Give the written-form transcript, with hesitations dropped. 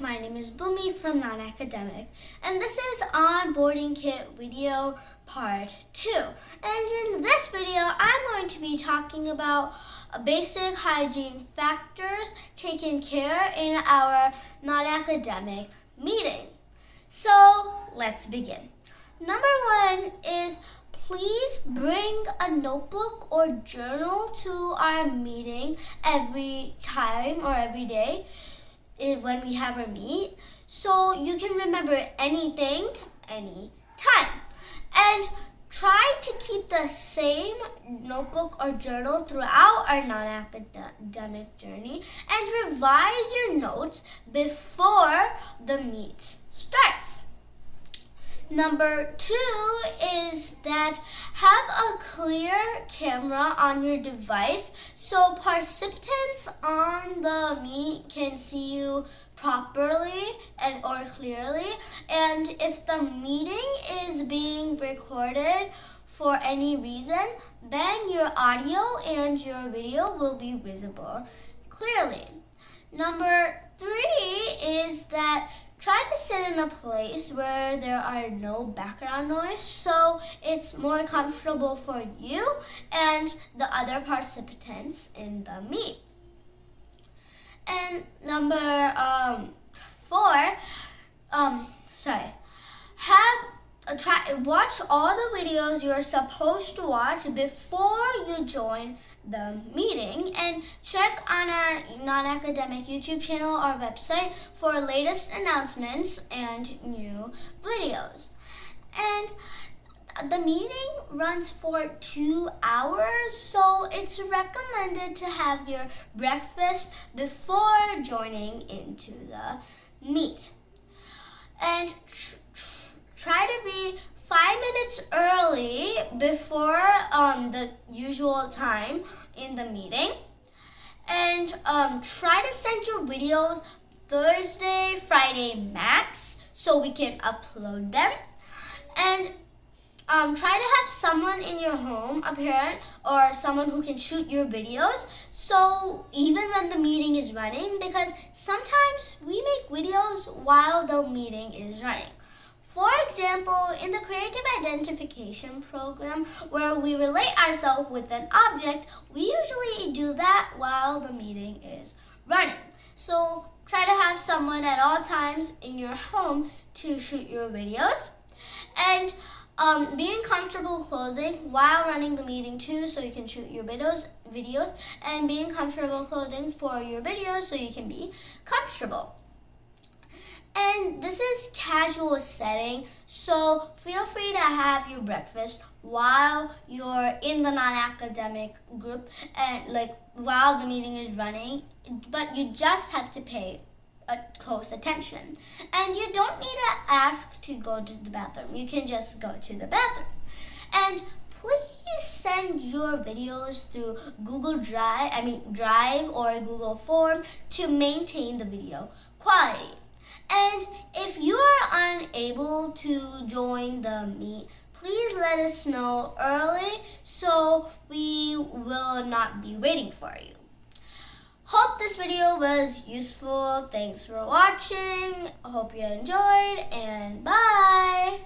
my name is Bhoomi from Non-Academic, and this is Onboarding Kit video part 2. And in this video, I'm going to be talking about basic hygiene factors taken care in our non-academic meeting. So let's begin. Number 1 is please bring a notebook or journal to our meeting every time or every day when we have our meet, so you can remember anything, anytime. And try to keep the same notebook or journal throughout our non-academic journey and revise your notes before the meet starts. Number 2 is that have a clear camera on your device so participants on the meet can see you properly or clearly. And if the meeting is being recorded for any reason, then your audio and your video will be visible clearly. Number 3 is that try to sit in a place where there are no background noise so it's more comfortable for you and the other participants in the meet. And number 4, watch all the videos you're supposed to watch before you join the meeting, and check on our non-academic YouTube channel or website for latest announcements and new videos. And the meeting runs for 2 hours, so it's recommended to have your breakfast before joining into the meet. And try to be 5 minutes early before the usual time in the meeting. And try to send your videos Thursday, Friday max so we can upload them. And try to have someone in your home, a parent or someone who can shoot your videos, so even when the meeting is running, because sometimes we make videos while the meeting is running. For example, in the creative identification program where we relate ourselves with an object, we usually do that while the meeting is running. So try to have someone at all times in your home to shoot your videos. And be in comfortable clothing while running the meeting too, so you can shoot your videos, and be in comfortable clothing for your videos so you can be comfortable. And this is casual setting, so feel free to have your breakfast while you're in the non-academic group and while the meeting is running, but you just have to pay close attention. And you don't need to ask to go to the bathroom. You can just go to the bathroom. And please send your videos through Google Drive or Google Form to maintain the video quality. And if you are unable to join the meet, please let us know early so we will not be waiting for you. Hope this video was useful. Thanks for watching. Hope you enjoyed, and bye!